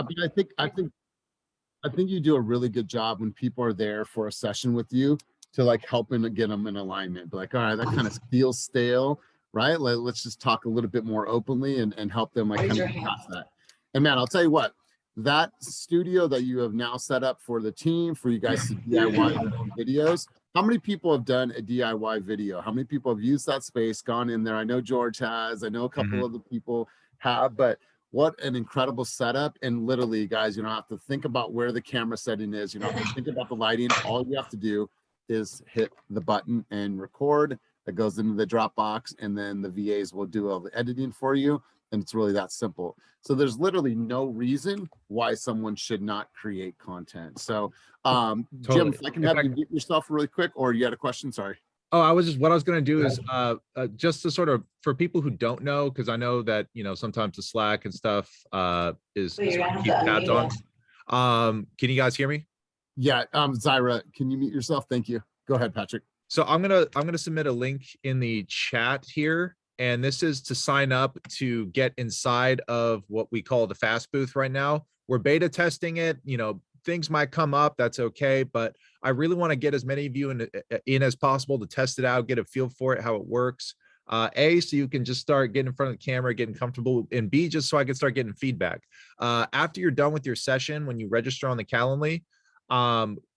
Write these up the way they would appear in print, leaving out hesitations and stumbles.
But I think you do a really good job when people are there for a session with you to like help and get them in alignment. Be like, all right, that kind of feels stale, right? Let's just talk a little bit more openly and help them like kind of get past that. And man, I'll tell you what, that studio that you have now set up for the team, for you guys to DIY your own videos. How many people have done a DIY video? How many people have used that space, gone in there? I know George has, I know a couple of the people have, but what an incredible setup. And literally, guys, you don't have to think about where the camera setting is. You don't have to think about the lighting. All you have to do is hit the button and record. That goes into the Dropbox, and then the VAs will do all the editing for you. And it's really that simple. So there's literally no reason why someone should not create content. So Jim, if I can have you mute yourself really quick, or you had a question? Sorry. Oh, what I was going to do is just to sort of, for people who don't know, because I know that, sometimes the Slack and stuff is sort of keep tabs on. Can you guys hear me? Yeah. Zyra, can you mute yourself? Thank you. Go ahead, Patrick. So I'm gonna submit a link in the chat here, and this is to sign up to get inside of what we call the fast booth right now. We're beta testing it. Things might come up, that's okay, but I really want to get as many of you in as possible to test it out, get a feel for it, how it works. A, so you can just start getting in front of the camera, getting comfortable, and B, just so I can start getting feedback. After you're done with your session, when you register on the Calendly,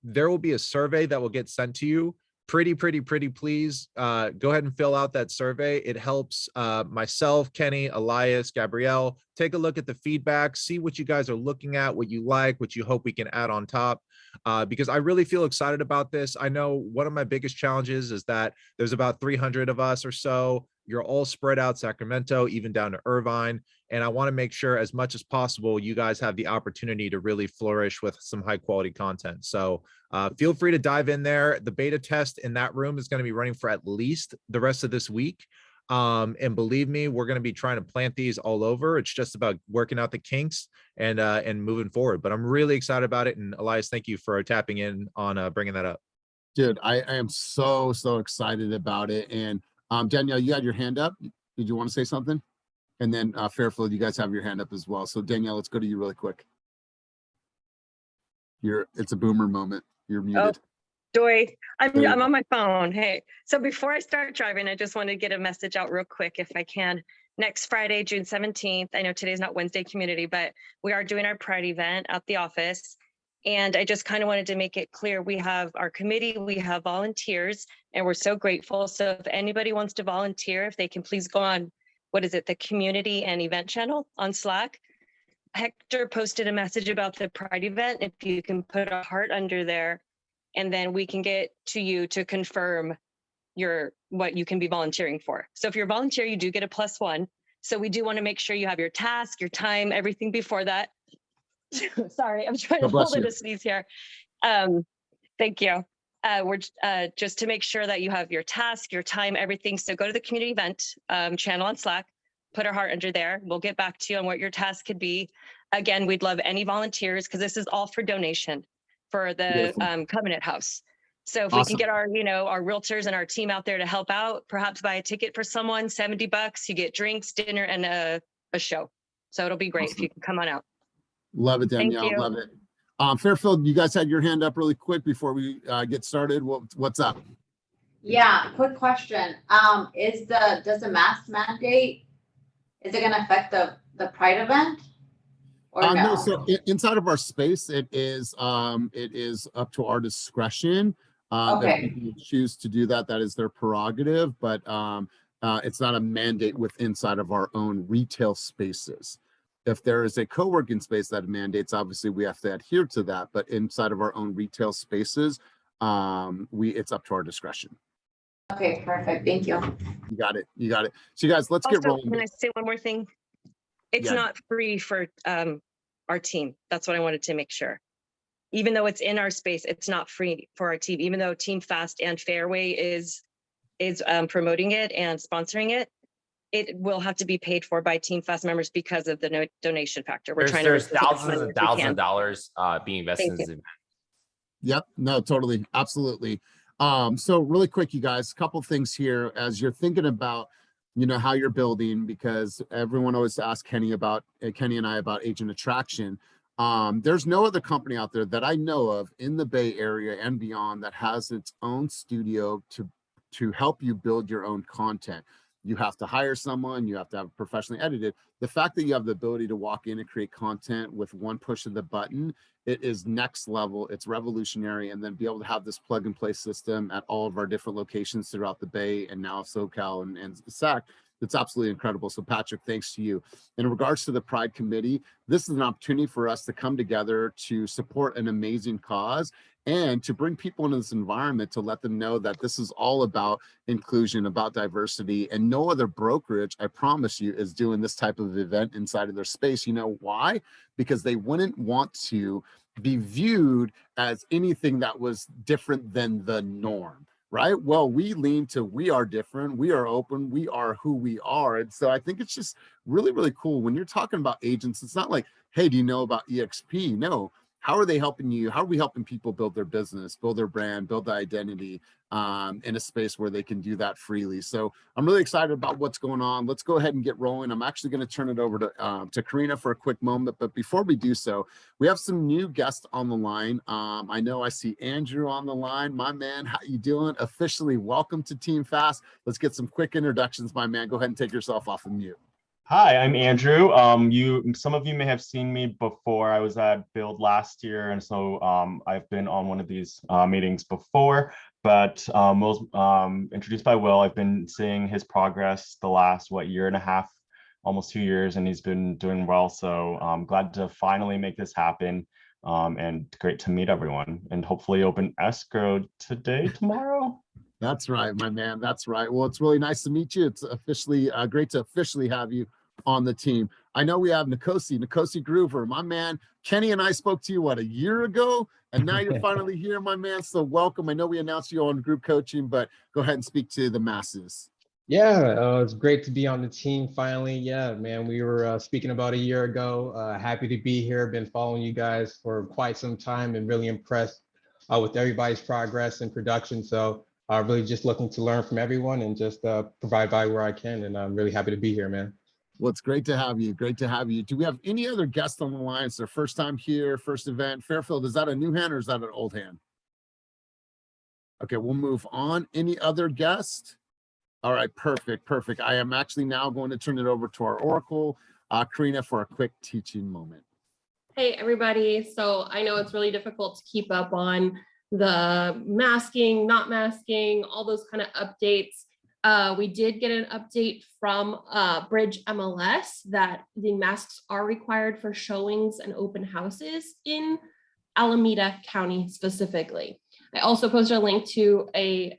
there will be a survey that will get sent to you. Pretty please go ahead and fill out that survey. It helps myself, Kenny, Elias, Gabrielle take a look at the feedback, see what you guys are looking at, what you like, what you hope we can add on top, because I really feel excited about this. I know one of my biggest challenges is that there's about 300 of us or so. You're all spread out Sacramento, even down to Irvine. And I want to make sure as much as possible, you guys have the opportunity to really flourish with some high quality content. So feel free to dive in there. The beta test in that room is going to be running for at least the rest of this week. And believe me, we're going to be trying to plant these all over. It's just about working out the kinks and moving forward. But I'm really excited about it. And Elias, thank you for tapping in on bringing that up. Dude, I am so excited about it. And Danielle, you had your hand up. Did you want to say something? And then Fairfield, you guys have your hand up as well. So Danielle, let's go to you really quick. It's a boomer moment. You're muted. Oh, Joy, I'm on my phone. Hey, so before I start driving, I just want to get a message out real quick if I can. Next Friday, June 17th, I know today's not Wednesday community, but we are doing our Pride event at the office. And I just kind of wanted to make it clear, we have our committee, we have volunteers, and we're so grateful. So if anybody wants to volunteer, if they can please go on, the community and event channel on Slack. Hector posted a message about the Pride event. If you can put a heart under there, and then we can get to you to confirm what you can be volunteering for. So if you're a volunteer, you do get a +1. So we do want to make sure you have your task, your time, everything before that. Sorry, I'm trying to hold it a sneeze here. Thank you. We're just to make sure that you have your task, your time, everything. So go to the community event channel on Slack, put a heart under there. We'll get back to you on what your task could be. Again, we'd love any volunteers because this is all for donation for the Covenant House. So if we can get our realtors and our team out there to help out, perhaps buy a ticket for someone, $70, you get drinks, dinner, and a show. So it'll be great if you can come on out. Love it, Danielle. Love it. Fairfield, you guys had your hand up really quick before we get started. What's up? Yeah, quick question. Does the mask mandate, is it going to affect the Pride event? Or no? So inside of our space, it is up to our discretion. If people choose to do that, that is their prerogative, but it's not a mandate inside of our own retail spaces. If there is a co-working space that mandates, obviously we have to adhere to that, but inside of our own retail spaces, it's up to our discretion. Okay, perfect. Thank you. You got it. So you guys, let's get rolling. Can I say one more thing? It's not free for our team. That's what I wanted to make sure. Even though it's in our space, it's not free for our team. Even though Team Fast and Fairway is promoting it and sponsoring it, it will have to be paid for by Team Fast members because of the donation factor. There's thousands and thousands of dollars being invested in this event. Yep. No, totally. Absolutely. So really quick, you guys, a couple things here as you're thinking about, how you're building, because everyone always asks Kenny and I about agent attraction. There's no other company out there that I know of in the Bay Area and beyond that has its own studio to help you build your own content. You have to hire someone, you have to have it professionally edited. The fact that you have the ability to walk in and create content with one push of the button, it is next level, it's revolutionary. And then be able to have this plug and play system at all of our different locations throughout the Bay and now SoCal and SAC, it's absolutely incredible. So Patrick, thanks to you. In regards to the Pride Committee, this is an opportunity for us to come together to support an amazing cause and to bring people into this environment to let them know that this is all about inclusion, about diversity, and no other brokerage, I promise you, is doing this type of event inside of their space. You know why? Because they wouldn't want to be viewed as anything that was different than the norm. Right? Well, we lean to we are different, we are open, we are who we are. And so I think it's just really, really cool. When you're talking about agents, it's not like, hey, do you know about eXp? No. How are they helping you? How are we helping people build their business, build their brand, build the identity in a space where they can do that freely? So I'm really excited about what's going on. Let's go ahead and get rolling. I'm actually going to turn it over to Karina for a quick moment. But before we do so, we have some new guests on the line. I know I see Andrew on the line. My man, how you doing? Officially welcome to Team Fast. Let's get some quick introductions, my man. Go ahead and take yourself off of mute. Hi, I'm Andrew. Some of you may have seen me before. I was at Build last year, and so I've been on one of these meetings before. But introduced by Will, I've been seeing his progress the last year and a half, almost 2 years, and he's been doing well. So I'm glad to finally make this happen, and great to meet everyone. And hopefully open escrow today, tomorrow. That's right, my man. That's right. Well, it's really nice to meet you. It's officially great to officially have you on the team. I know we have Nkosi Groover, my man. Kenny and I spoke to you, a year ago? And now you're finally here, my man. So welcome. I know we announced you on group coaching, but go ahead and speak to the masses. Yeah, it's great to be on the team finally. Yeah, man, we were speaking about a year ago. Happy to be here. Been following you guys for quite some time and really impressed with everybody's progress and production. So really just looking to learn from everyone and just provide value where I can. And I'm really happy to be here, man. Well, it's great to have you. Great to have you. Do we have any other guests on the line? It's their first time here, first event. Fairfield, is that a new hand or is that an old hand? Okay, we'll move on. Any other guest? All right, perfect, perfect. I am actually now going to turn it over to our Oracle, Karina, for a quick teaching moment. Hey, everybody. So I know it's really difficult to keep up on the masking, not masking, all those kind of updates. We did get an update from Bridge MLS that the masks are required for showings and open houses in Alameda County specifically. I also posted a link to a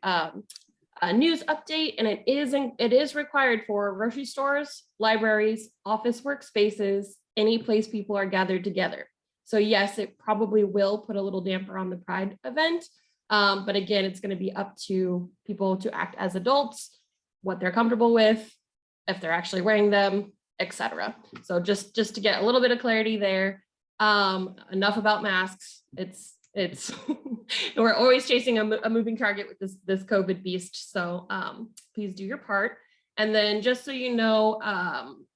news update, and it is required for grocery stores, libraries, office workspaces, any place people are gathered together. So yes, it probably will put a little damper on the Pride event. But again, it's going to be up to people to act as adults, what they're comfortable with, if they're actually wearing them, etc. So just to get a little bit of clarity there. Enough about masks. It's we're always chasing a moving target with this COVID beast. So please do your part. And then just so you know,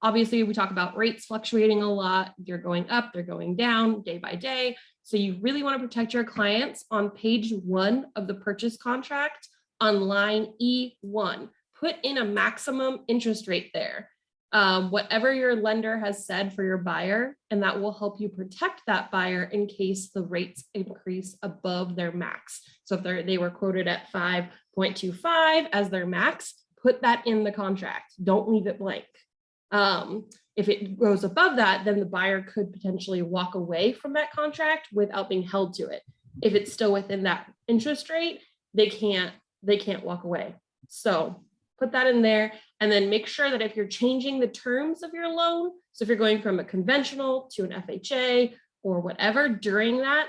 obviously we talk about rates fluctuating a lot. They're going up, they're going down day by day. So you really want to protect your clients. On page 1 of the purchase contract on line E1, put in a maximum interest rate there. Whatever your lender has said for your buyer, and that will help you protect that buyer in case the rates increase above their max. So if they were quoted at 5.25 as their max, put that in the contract. Don't leave it blank. If it goes above that, then the buyer could potentially walk away from that contract without being held to it. If it's still within that interest rate, they can't walk away. So put that in there, and then make sure that if you're changing the terms of your loan, so if you're going from a conventional to an FHA or whatever during that,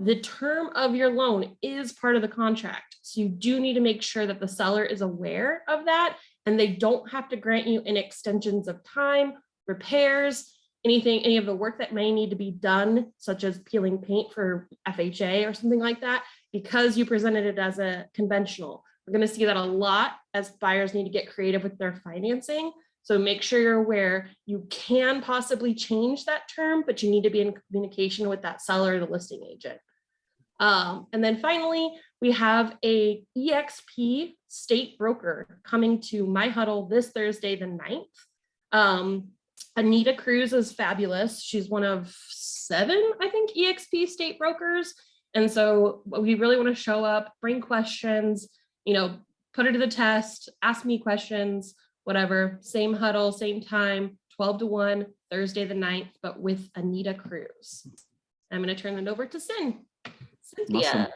the term of your loan is part of the contract. So you do need to make sure that the seller is aware of that, and they don't have to grant you any extensions of time, repairs, any of the work that may need to be done, such as peeling paint for FHA or something like that, because you presented it as a conventional. We're going to see that a lot as buyers need to get creative with their financing. So make sure you're aware you can possibly change that term, but you need to be in communication with that seller or the listing agent. And then finally, we have a eXp state broker coming to my huddle this Thursday, the 9th. Anita Cruz is fabulous. She's one of 7, I think, eXp state brokers. And so we really want to show up, bring questions, put it to the test, ask me questions, whatever. Same huddle, same time, 12 to 1, Thursday the 9th, but with Anita Cruz. I'm going to turn it over to Cynthia. Awesome.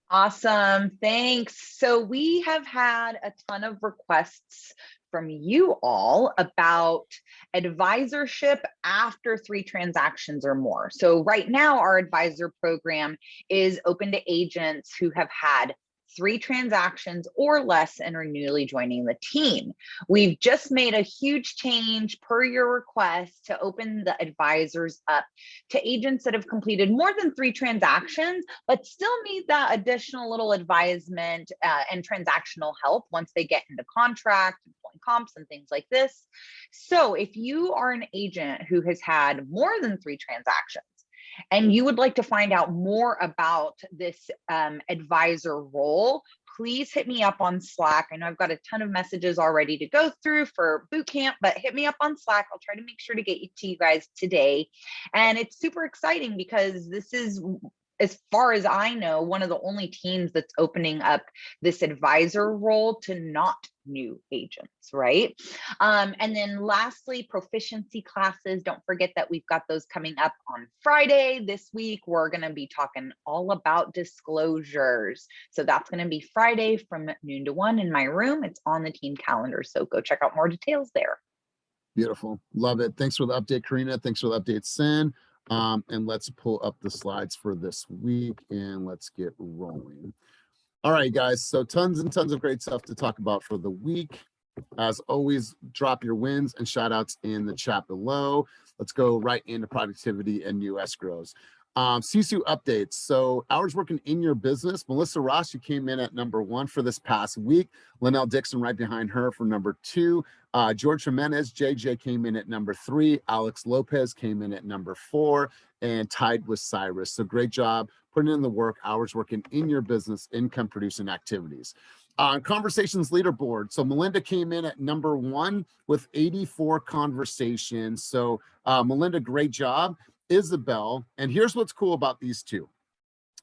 Awesome. Thanks. So we have had a ton of requests from you all about advisorship after 3 transactions or more. So right now our advisor program is open to agents who have had 3 transactions or less and are newly joining the team. We've just made a huge change per your request to open the advisors up to agents that have completed more than 3 transactions, but still need that additional little advisement and transactional help once they get into contract and pulling comps and things like this. So if you are an agent who has had more than 3 transactions, and you would like to find out more about this advisor role, please hit me up on Slack. I know I've got a ton of messages already to go through for boot camp, but hit me up on Slack. I'll try to make sure to get to you guys today. And it's super exciting because this is, as far as I know, one of the only teams that's opening up this advisor role to not new agents, right? And then lastly, proficiency classes. Don't forget that we've got those coming up on Friday. This week, we're going to be talking all about disclosures. So that's going to be Friday from noon to 1 in my room. It's on the team calendar. So go check out more details there. Beautiful. Love it. Thanks for the update, Karina. Thanks for the update, Sin. And let's pull up the slides for this week and let's get rolling. All right, guys. So tons and tons of great stuff to talk about for the week. As always, drop your wins and shout outs in the chat below. Let's go right into productivity and new escrows. CSU updates. So hours working in your business. Melissa Ross, you came in at number 1 for this past week. Linnell Dixon right behind her for number 2. George Jimenez, JJ came in at number 3. Alex Lopez came in at number 4 and tied with Cyrus. So great job putting in the work, hours working in your business, income producing activities. Conversations leaderboard. So Melinda came in at number 1 with 84 conversations. So Melinda, great job. Isabel, and here's what's cool about these two.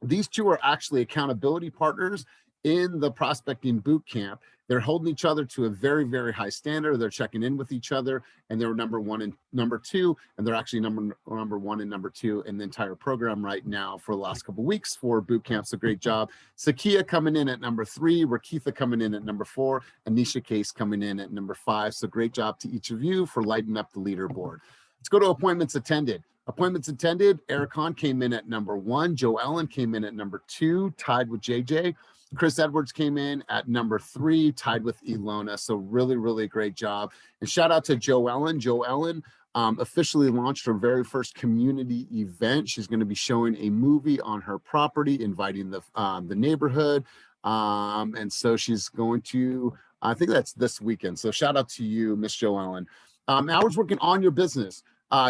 These two are actually accountability partners in the prospecting boot camp. They're holding each other to a very, very high standard. They're checking in with each other, and they're number 1 and number 2, and they're actually number 1 and number 2 in the entire program right now for the last couple of weeks for boot camp. So great job. Sakia coming in at number 3, Rakitha coming in at number 4, Anisha Case coming in at number 5. So great job to each of you for lighting up the leaderboard. Let's go to appointments attended. Appointments attended, Eric Hahn came in at number 1. Joe Ellen came in at number 2, tied with JJ. Chris Edwards came in at number 3, tied with Ilona. So really, really great job. And shout out to Joe Ellen. Joe Ellen officially launched her very first community event. She's going to be showing a movie on her property, inviting the neighborhood. And so she's going to, I think that's this weekend. So shout out to you, Miss Joe Ellen. Hours working on your business.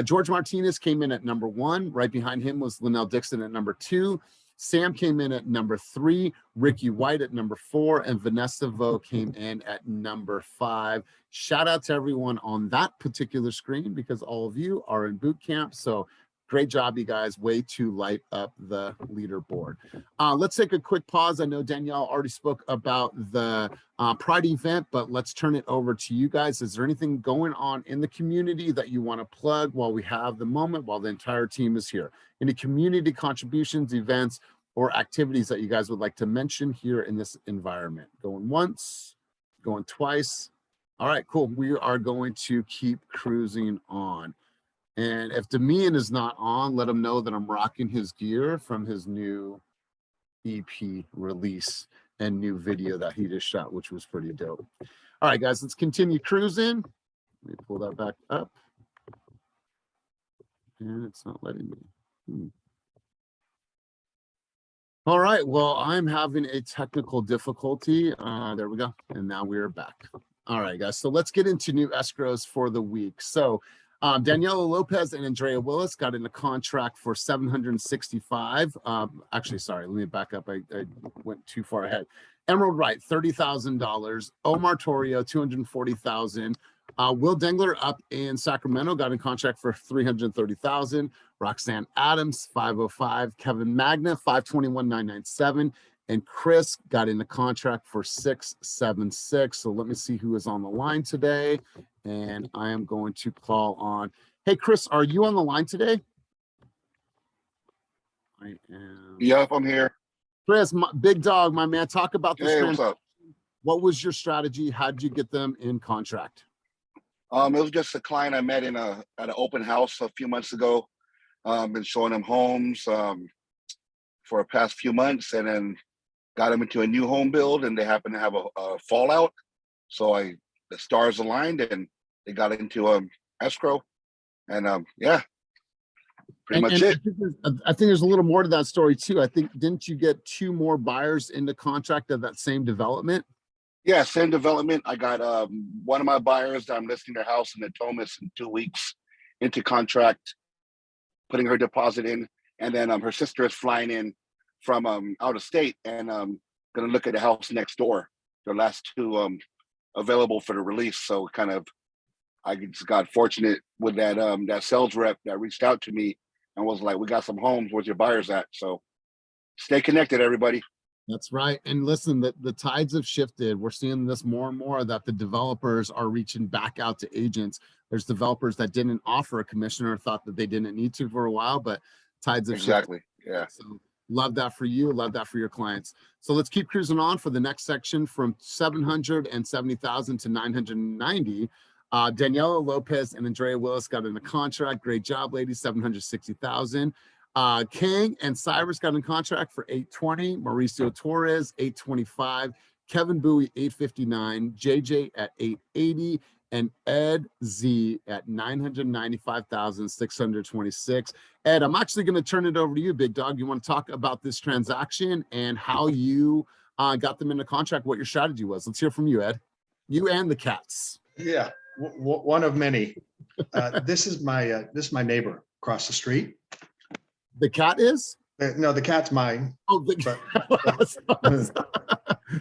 George Martinez came in at number 1. Right behind him was Linnell Dixon at number 2. Sam came in at number 3. Ricky White at number 4. And Vanessa Vo came in at number 5. Shout out to everyone on that particular screen because all of you are in boot camp. So great job, you guys. Way to light up the leaderboard. Let's take a quick pause. I know Danielle already spoke about the Pride event, but let's turn it over to you guys. Is there anything going on in the community that you want to plug while we have the moment, while the entire team is here? Any community contributions, events, or activities that you guys would like to mention here in this environment? Going once, going twice. All right, cool. We are going to keep cruising on. And if Damian is not on, let him know that I'm rocking his gear from his new EP release and new video that he just shot, which was pretty dope. All right, guys, let's continue cruising. Let me pull that back up. And it's not letting me. All right, well, I'm having a technical difficulty. There we go. And now we are back. All right, guys. So let's get into new escrows for the week. So Daniela Lopez and Andrea Willis got in a contract for 765. Actually, sorry, let me back up. I went too far ahead. Emerald Wright, $30,000. Omar Torrio, $240,000. Will Dengler up in Sacramento got in contract for $330,000. Roxanne Adams, 505. Kevin Magna, 521,997. And Chris got in the contract for 676. So let me see who is on the line today. And I am going to call on. Hey, Chris, are you on the line today? I am. Yep, I'm here. Chris, big dog, my man, talk about this. Hey, what's up? What was your strategy? How did you get them in contract? It was just a client I met at an open house a few months ago. Been showing them homes for the past few months, and then got them into a new home build, and they happened to have a fallout. So the stars aligned, and they got into escrow, and yeah, pretty much it. I think there's a little more to that story too. I think, didn't you get 2 more buyers into contract of that same development? Yeah, same development. I got one of my buyers that I'm listing their house in Natomas in 2 weeks into contract, putting her deposit in, and then her sister is flying in from out of state, and gonna look at the house next door. The last 2 available for the release. So kind of, I just got fortunate with that that sales rep that reached out to me and was like, "We got some homes. Where's your buyers at?" So stay connected, everybody. That's right. And listen, the tides have shifted. We're seeing this more and more, that the developers are reaching back out to agents. There's developers that didn't offer a commission or thought that they didn't need to for a while, but tides have Exactly. shifted. Yeah. So love that for you. Love that for your clients. So let's keep cruising on for the next section from 770,000 to 990. Daniela Lopez and Andrea Willis got in a contract. Great job, ladies. 760,000. King and Cyrus got in contract for 820. Mauricio Torres, 825. Kevin Bowie, 859. JJ at 880. And Ed Z at 995,626. Ed, I'm actually going to turn it over to you, big dog. You want to talk about this transaction and how you got them into contract, what your strategy was. Let's hear from you, Ed. You and the cats. Yeah, one of many. This is my neighbor across the street. The cat is? No, the cat's mine. Oh,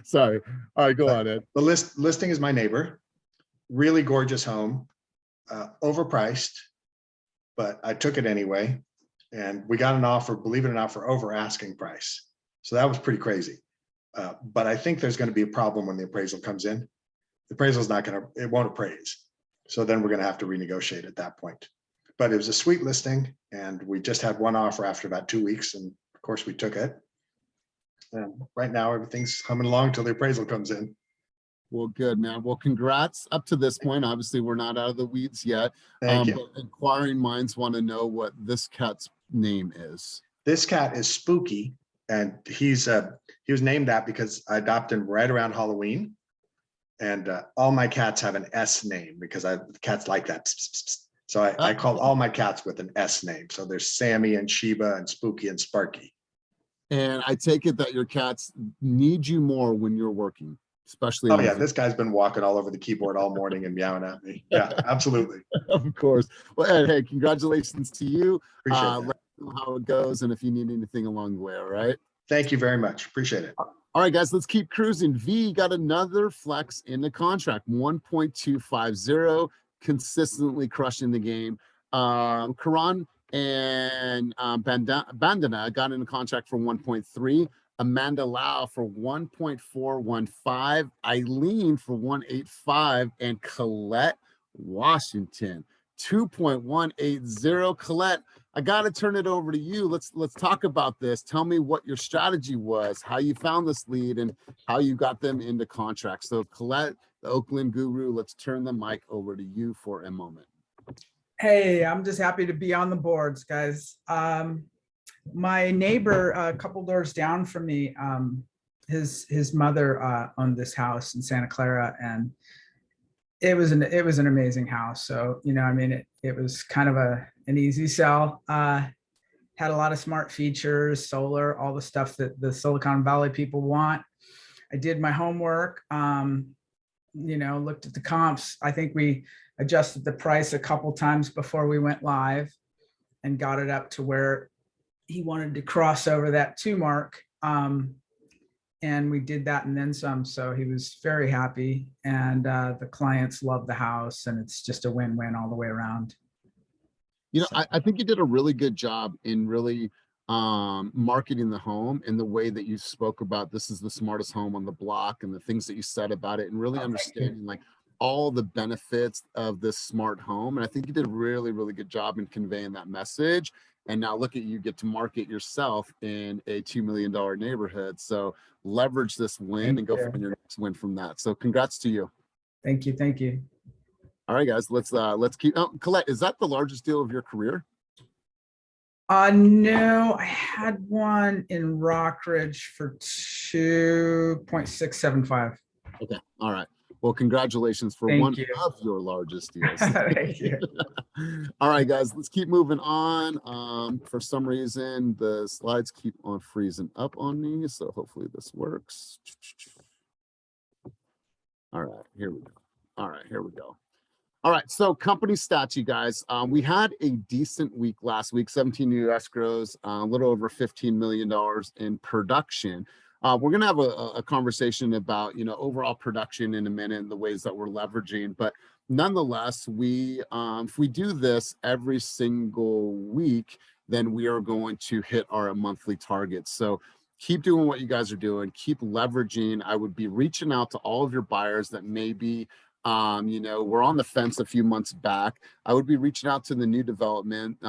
sorry. All right, go on, Ed. The listing is my neighbor. Really gorgeous home, overpriced, but I took it anyway. And we got an offer, believe it or not, for over asking price. So that was pretty crazy. But I think there's going to be a problem when the appraisal comes in. The appraisal is not going to, it won't appraise. So then we're going to have to renegotiate at that point. But it was a sweet listing, and we just had one offer after about 2 weeks, and of course we took it. And right now everything's humming along till the appraisal comes in. Well, good, man. Well, congrats up to this point. Obviously, we're not out of the weeds yet. Thank you. But inquiring minds want to know what this cat's name is. This cat is Spooky, and he was named that because I adopted him right around Halloween. And all my cats have an S name because cats like that. So I called all my cats with an S name. So there's Sammy and Sheba and Spooky and Sparky. And I take it that your cats need you more when you're working, especially. Oh yeah, this guy's been walking all over the keyboard all morning and meowing at me. Yeah, absolutely. Of course. Well, Ed, hey, congratulations to you. Appreciate that. Let me know how it goes, and if you need anything along the way, all right? Thank you very much. Appreciate it. All right, guys, let's keep cruising. V got another flex in the contract, 1.250, consistently crushing the game. Karan and Bandana got in a contract for 1.3. Amanda Lau for 1.415. Eileen for 1.85. And Colette Washington, 2.180. Colette, I got to turn it over to you. Let's talk about this. Tell me what your strategy was, how you found this lead, and how you got them into contract. So Colette, the Oakland guru, let's turn the mic over to you for a moment. Hey, I'm just happy to be on the boards, guys. My neighbor, a couple doors down from me, his mother owned this house in Santa Clara, and it was an amazing house. So, you know, I mean, it was kind of an easy sell. Had a lot of smart features, solar, all the stuff that the Silicon Valley people want. I did my homework. looked at the comps. I think we adjusted the price a couple times before we went live and got it up to where he wanted to cross over that 2 mark. And we did that and then some. So he was very happy, and the clients love the house, and it's just a win-win all the way around. I think you did a really good job in really marketing the home in the way that you spoke about this is the smartest home on the block, and the things that you said about it, and really understanding like all the benefits of this smart home. And I think you did a really, really good job in conveying that message. And now look at you get to market yourself in a $2 million neighborhood. So leverage this win and go find your next win from that. So congrats to you. Thank you. Thank you. All right, guys, let's keep. Oh, Colette, is that the largest deal of your career? No, I had one in Rockridge for 2.675. Okay. All right. Well, congratulations for Thank one you. of your largest deals. Thank you. All right, guys, let's keep moving on. For some reason, the slides keep on freezing up on me, so hopefully this works. All right, here we go. All right, here we go. All right, so company stats, you guys. We had a decent week last week, 17 new escrows, a little over $15 million in production. We're going to have a conversation about, overall production in a minute and the ways that we're leveraging. But nonetheless, if we do this every single week, then we are going to hit our monthly targets. So keep doing what you guys are doing. Keep leveraging. I would be reaching out to all of your buyers that maybe we're on the fence a few months back. I would be reaching out to the new development,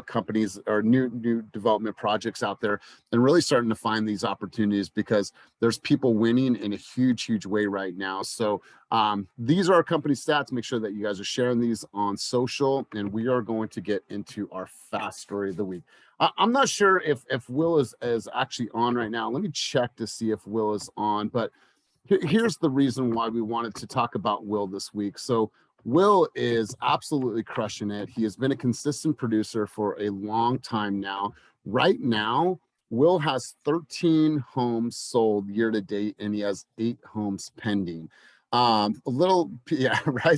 companies or new development projects out there and really starting to find these opportunities, because there's people winning in a huge, huge way right now. So these are our company stats. Make sure that you guys are sharing these on social, and we are going to get into our fast story of the week. I'm not sure if Will is actually on right now. Let me check to see if Will is on, but here's the reason why we wanted to talk about Will this week. So Will is absolutely crushing it. He has been a consistent producer for a long time now. Right now, Will has 13 homes sold year to date, and he has 8 homes pending. Right,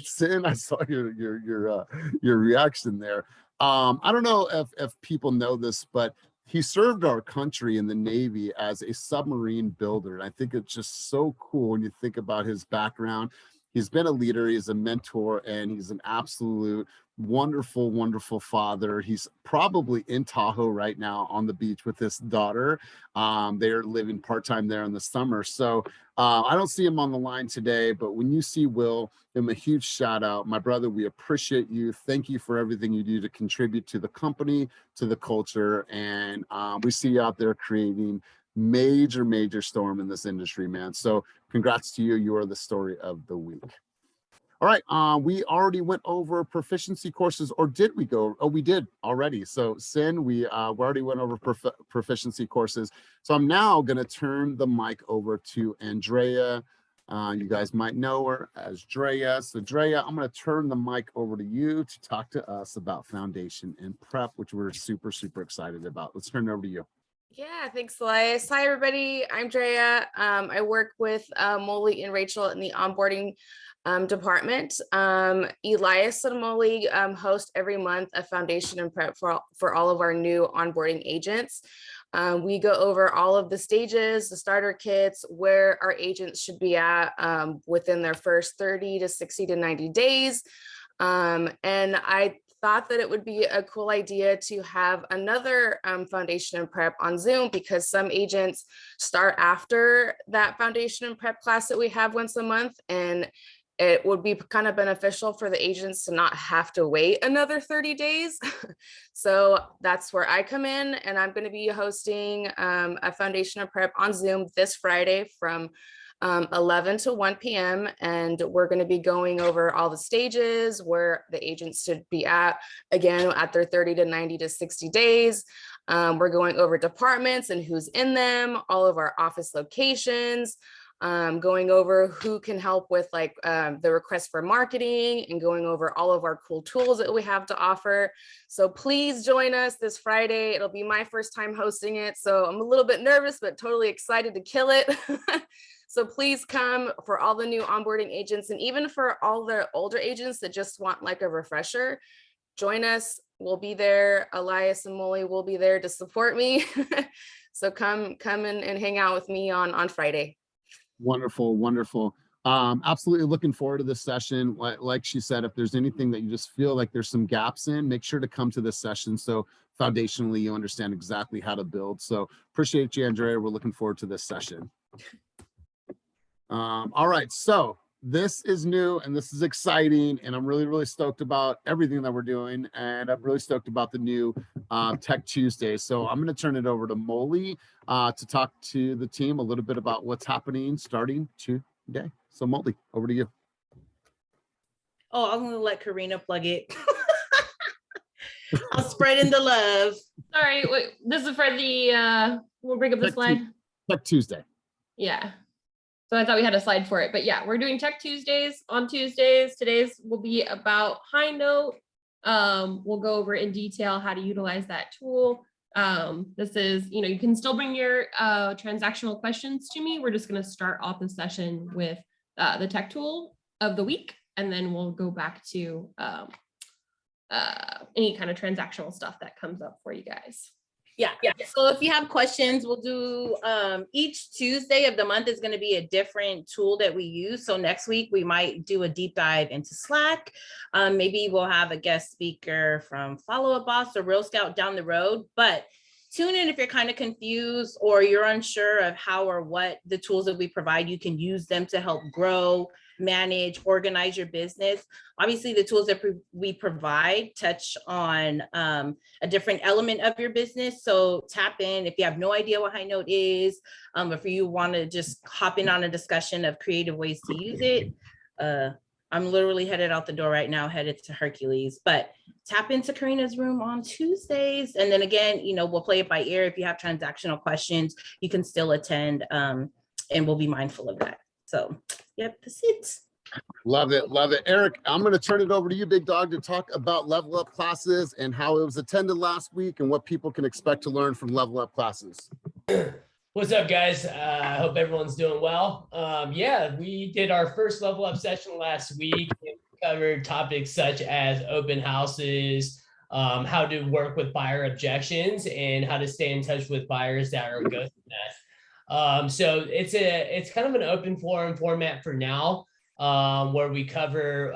Sin? I saw your reaction there. I don't know if people know this, but he served our country in the Navy as a submarine builder. And I think it's just so cool when you think about his background. He's been a leader, he's a mentor, and he's an absolute wonderful, wonderful father. He's probably in Tahoe right now on the beach with his daughter. They're living part-time there in the summer. So I don't see him on the line today, but when you see Will, give him a huge shout out. My brother, we appreciate you. Thank you for everything you do to contribute to the company, to the culture. And we see you out there creating major storm in this industry, man. So congrats to you. You are the story of the week. All right, we already went over proficiency courses, or did we go? Oh, we did already. So Sin, we already went over proficiency courses. So I'm now going to turn the mic over to Andrea. You guys might know her as Drea. So Drea, I'm going to turn the mic over to you to talk to us about foundation and prep, which we're super excited about. Let's turn it over to you. Yeah, thanks, Elias. Hi, everybody. I'm Drea. I work with Molly and Rachel in the onboarding department. Elias and Molly host every month a foundation and prep for all of our new onboarding agents. We go over all of the stages, the starter kits, where our agents should be at within their first 30 to 60 to 90 days. And I thought that it would be a cool idea to have another foundation and prep on Zoom, because some agents start after that foundation and prep class that we have once a month, and it would be kind of beneficial for the agents to not have to wait another 30 days. So that's where I come in, and I'm going to be hosting a foundation and prep on Zoom this Friday from 11 to 1 p.m. And we're going to be going over all the stages where the agents should be at, again, at their 30 to 90 to 60 days. We're going over departments and who's in them, all of our office locations. going over who can help with like the request for marketing and going over all of our cool tools that we have to offer. So please join us this Friday. It'll be my first time hosting it. So I'm a little bit nervous, but totally excited to kill it. So please come for all the new onboarding agents and even for all the older agents that just want like a refresher, join us. We'll be there. Elias and Molly will be there to support me. So come and hang out with me on Friday. Wonderful, wonderful. Absolutely looking forward to this session. Like she said, if there's anything that you just feel like there's some gaps in, make sure to come to this session. So foundationally, you understand exactly how to build. So appreciate you, Andrea. We're looking forward to this session. All right, so this is new and this is exciting, and I'm really, really stoked about everything that we're doing, and I'm really stoked about the new Tech Tuesday. So I'm going to turn it over to Molly to talk to the team a little bit about what's happening starting today. So Molly, over to you. Oh, I'm going to let Karina plug it. I'm spreading the love. Sorry, wait, this is for the, we'll bring up the slide. Tech Tuesday. Yeah. So I thought we had a slide for it, but yeah, we're doing Tech Tuesdays on Tuesdays. Today's will be about High Note. We'll go over in detail how to utilize that tool. This is, you can still bring your transactional questions to me. We're just going to start off the session with the tech tool of the week, and then we'll go back to any kind of transactional stuff that comes up for you guys. Yeah. So if you have questions, we'll do each Tuesday of the month is going to be a different tool that we use. So next week we might do a deep dive into Slack. Maybe we'll have a guest speaker from Follow Up Boss or Real Scout down the road. But tune in if you're kind of confused or you're unsure of how or what the tools that we provide. You can use them to help grow, manage, organize your business. Obviously, the tools that we provide touch on a different element of your business. So tap in if you have no idea what High Note is, if you want to just hop in on a discussion of creative ways to use it. I'm literally headed out the door right now, headed to Hercules, but tap into Karina's room on Tuesdays. And then again, we'll play it by ear. If you have transactional questions, you can still attend and we'll be mindful of that. So, yep, that's it. Love it. Love it. Eric, I'm going to turn it over to you, big dog, to talk about Level Up classes and how it was attended last week and what people can expect to learn from Level Up classes. What's up, guys? I hope everyone's doing well. Yeah, we did our first Level Up session last week. We covered topics such as open houses, how to work with buyer objections, and how to stay in touch with buyers that are ghosting us. So it's kind of an open forum format for now, where we cover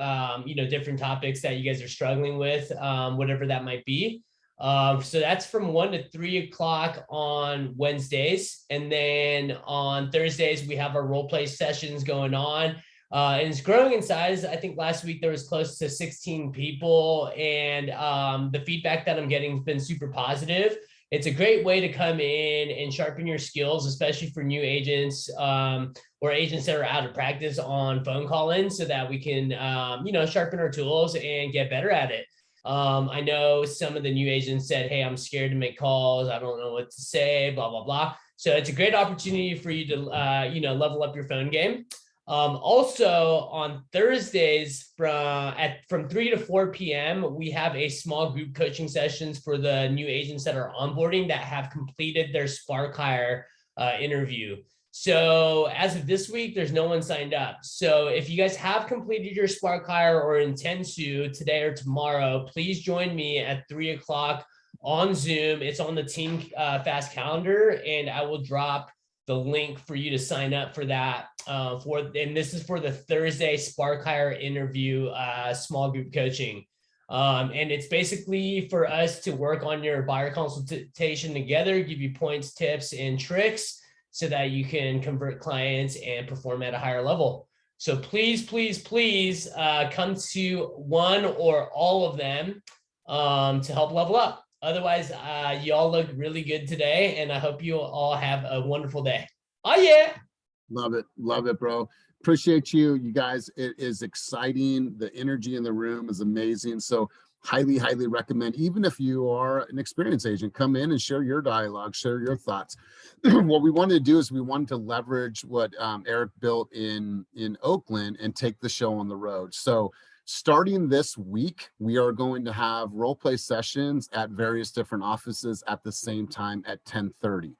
different topics that you guys are struggling with, whatever that might be. So that's from 1 to 3 o'clock on Wednesdays, and then on Thursdays we have our role play sessions going on, and it's growing in size. I think last week there was close to 16 people, and the feedback that I'm getting has been super positive. It's a great way to come in and sharpen your skills, especially for new agents or agents that are out of practice on phone call-in, so that we can sharpen our tools and get better at it. I know some of the new agents said, hey, I'm scared to make calls. I don't know what to say, blah, blah, blah. So it's a great opportunity for you to, level up your phone game. Also on Thursdays from 3 to 4 p.m., we have a small group coaching sessions for the new agents that are onboarding that have completed their Spark Hire interview. So as of this week, there's no one signed up. So if you guys have completed your Spark Hire or intend to today or tomorrow, please join me at 3 o'clock on Zoom. It's on the Team Fast calendar, and I will drop the link for you to sign up for that. And this is for the Thursday Spark Hire interview small group coaching. And it's basically for us to work on your buyer consultation together, give you points, tips, and tricks, so that you can convert clients and perform at a higher level. So please, please, please come to one or all of them to help level up. Otherwise, you all look really good today, and I hope you all have a wonderful day. Oh, yeah. Love it, bro. Appreciate you guys. It is exciting. The energy in the room is amazing. So highly, highly recommend, even if you are an experienced agent, come in and share your dialogue, share your thoughts. What we wanted to do is we wanted to leverage what Eric built in Oakland and take the show on the road. So starting this week, we are going to have role play sessions at various different offices at the same time at 10:30.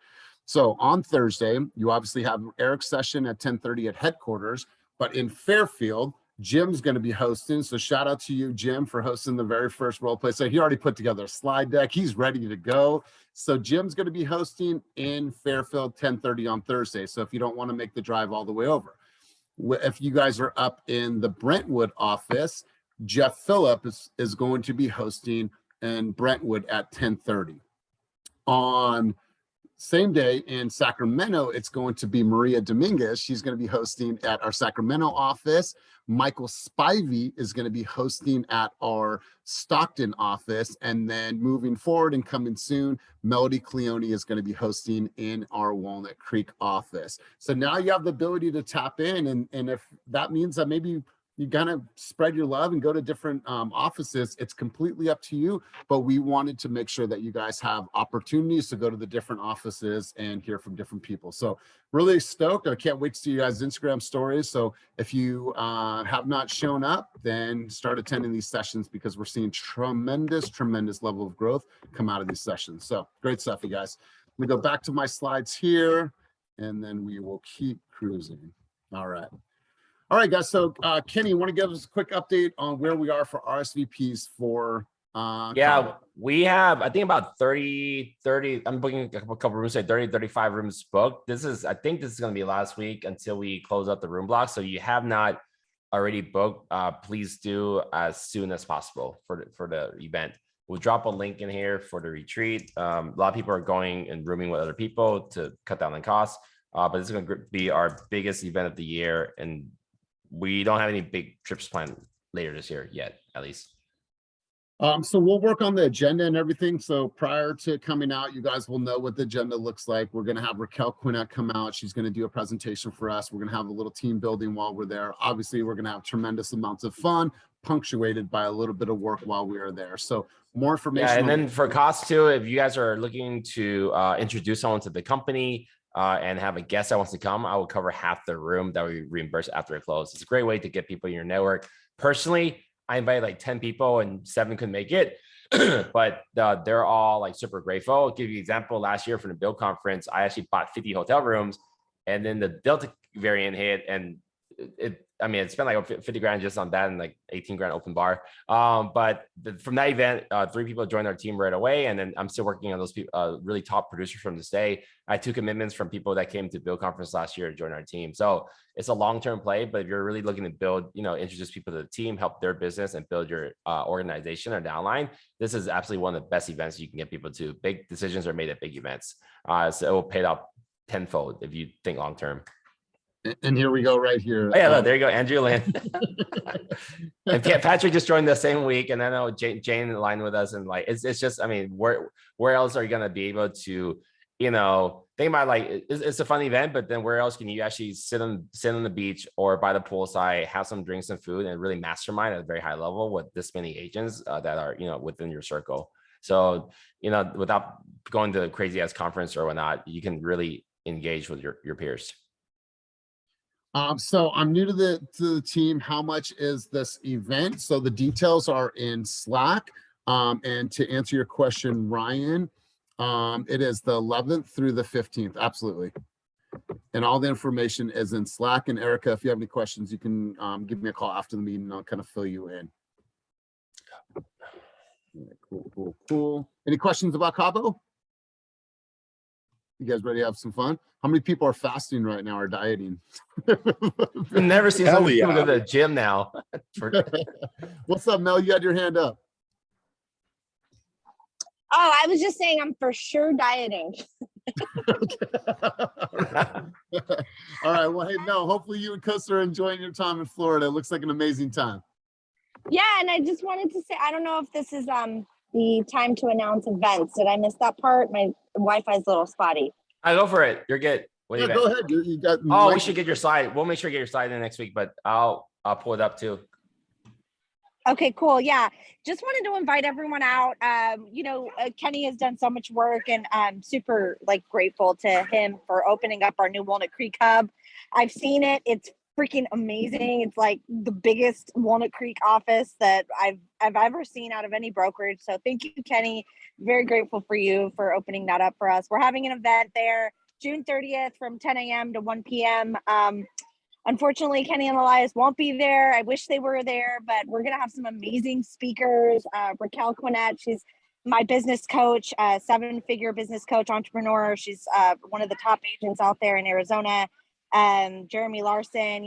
So on Thursday, you obviously have Eric's session at 10:30 at headquarters, but in Fairfield, Jim's going to be hosting. So shout out to you, Jim, for hosting the very first role play. So he already put together a slide deck. He's ready to go. So Jim's going to be hosting in Fairfield 10:30 on Thursday. So if you don't want to make the drive all the way over, if you guys are up in the Brentwood office, Jeff Phillip is going to be hosting in Brentwood at 10:30. On same day in Sacramento, it's going to be Maria Dominguez. She's going to be hosting at our Sacramento office. Michael Spivey is going to be hosting at our Stockton office. And then moving forward and coming soon, Melody Cleone is going to be hosting in our Walnut Creek office. So now you have the ability to tap in. And if that means that maybe you kind of spread your love and go to different offices, it's completely up to you. But we wanted to make sure that you guys have opportunities to go to the different offices and hear from different people. So really stoked. I can't wait to see you guys' Instagram stories. So if you have not shown up, then start attending these sessions, because we're seeing tremendous level of growth come out of these sessions. So great stuff, you guys. Let me go back to my slides here, and then we will keep cruising. All right. All right, guys. So Kenny, you want to give us a quick update on where we are for RSVPs for yeah, we have, I think about 30, I'm booking a couple rooms, say 30, 35 rooms booked. I think this is going to be last week until we close up the room block. So you have not already booked, please do as soon as possible for the event. We'll drop a link in here for the retreat. A lot of people are going and rooming with other people to cut down on costs, but it's going to be our biggest event of the year. And we don't have any big trips planned later this year yet, at least. So we'll work on the agenda and everything. So prior to coming out, you guys will know what the agenda looks like. We're going to have Raquel Quinnett come out. She's going to do a presentation for us. We're going to have a little team building while we're there. Obviously, we're going to have tremendous amounts of fun, punctuated by a little bit of work while we are there. So more information. Yeah, and then for costs too, if you guys are looking to introduce someone to the company and have a guest that wants to come, I will cover half the room that we reimburse after it closes. It's a great way to get people in your network. Personally, I invited like 10 people and 7 couldn't make it, but they're all like super grateful. I'll give you an example. Last year from the Build conference, I actually bought 50 hotel rooms, and then the Delta variant hit, and it spent like 50 grand just on that and like 18 grand open bar. But from that event, 3 people joined our team right away. And then I'm still working on those people, really top producers from this day. I had 2 commitments from people that came to Build conference last year to join our team. So it's a long-term play, but if you're really looking to build, introduce people to the team, help their business and build your organization or downline, this is absolutely one of the best events you can get people to. Big decisions are made at big events. So it will pay off tenfold if you think long-term. And here we go right here. Oh, yeah, look, there you go, Andrew Lynn. And Patrick just joined the same week, and I know Jane aligned with us, and like it's just, where else are you gonna be able to, think about like it's a fun event, but then where else can you actually sit on the beach or by the poolside, have some drinks and food, and really mastermind at a very high level with this many agents that are within your circle. So without going to a crazy ass conference or whatnot, you can really engage with your peers. So I'm new to the team. How much is this event? So the details are in Slack. And to answer your question, Ryan, it is the 11th through the 15th. Absolutely. And all the information is in Slack. And Erica, if you have any questions, you can give me a call after the meeting and I'll kind of fill you in. Cool. Any questions about Cabo? You guys ready to have some fun? How many people are fasting right now or dieting? I've never seen somebody go to the gym now. What's up, Mel? You had your hand up. Oh, I was just saying I'm for sure dieting. All right. Well, hey, Mel, hopefully you and Costa are enjoying your time in Florida. It looks like an amazing time. Yeah, and I just wanted to say, I don't know if this is the time to announce events. Did I miss that part? My Wi-Fi is a little spotty. I go for it. You're good. Yeah, go ahead. You got. We should get your slide. We'll make sure to get your slide in next week, but I'll pull it up too. Okay, cool. Yeah. Just wanted to invite everyone out. Kenny has done so much work, and I'm super grateful to him for opening up our new Walnut Creek hub. I've seen it. It's freaking amazing. It's like the biggest Walnut Creek office that I've ever seen out of any brokerage. So thank you, Kenny. Very grateful for you for opening that up for us. We're having an event there June 30th from 10 a.m. to 1 p.m. Unfortunately, Kenny and Elias won't be there. I wish they were there, but we're going to have some amazing speakers. Raquel Quinnett, she's my business coach, 7-figure business coach, entrepreneur. She's one of the top agents out there in Arizona. Jeremy Larson,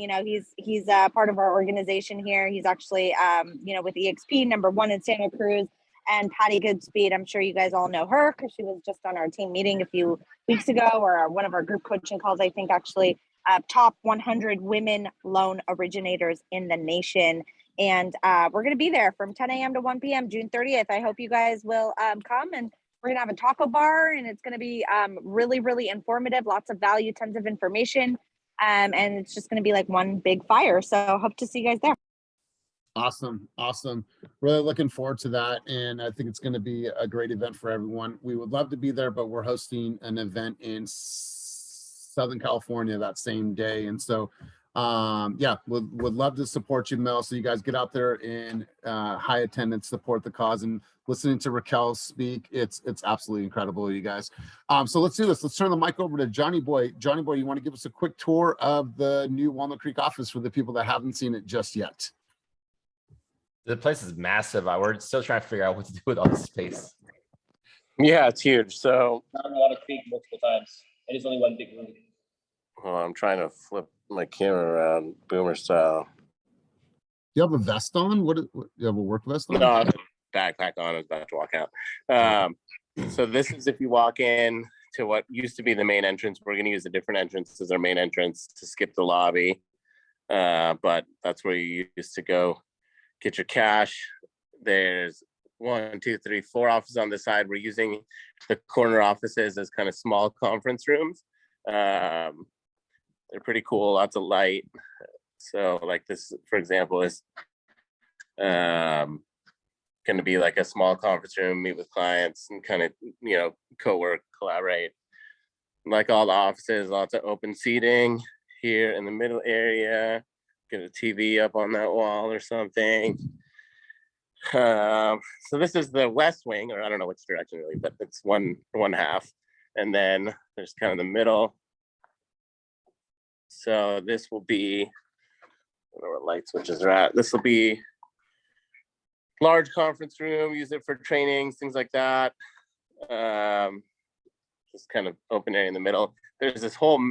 he's part of our organization here. He's actually, with eXp, #1 in Santa Cruz. And Patty Goodspeed, I'm sure you guys all know her because she was just on our team meeting a few weeks ago, or one of our group coaching calls, I think, actually. Top 100 women loan originators in the nation. And we're going to be there from 10 a.m. to 1 p.m. June 30th. I hope you guys will come, and we're going to have a taco bar, and it's going to be really, really informative, lots of value, tons of information. And it's just going to be like one big fire. So hope to see you guys there. Awesome. Really looking forward to that. And I think it's going to be a great event for everyone. We would love to be there, but we're hosting an event in Southern California that same day. And so, would love to support you, Mel. So you guys get out there in high attendance, support the cause, and listening to Raquel speak. It's absolutely incredible, you guys. So let's do this. Let's turn the mic over to Johnny Boy. Johnny Boy, you want to give us a quick tour of the new Walnut Creek office for the people that haven't seen it just yet? The place is massive. We're still trying to figure out what to do with all this space. Yeah, it's huge. So I don't want to speak multiple times. It is only one big room. Oh, I'm trying to flip my camera around boomer style. You have a vest on? You have a work vest on? No, I have a backpack on. I was about to walk out. So this is if you walk in to what used to be the main entrance. We're going to use a different entrance as our main entrance to skip the lobby. But that's where you used to go get your cash. There's 1, 2, 3, 4 offices on this side. We're using the corner offices as kind of small conference rooms. They're pretty cool, lots of light. So like this, for example, is going to be like a small conference room, meet with clients and kind of, co-work, collaborate. Like all the offices, lots of open seating here in the middle area. Get a TV up on that wall or something. So this is the west wing, or I don't know which direction really, but it's one half. And then there's kind of the middle. So this will be, I don't know what light switches are at. This will be large conference room, use it for trainings, things like that. Just kind of open area in the middle. There's this whole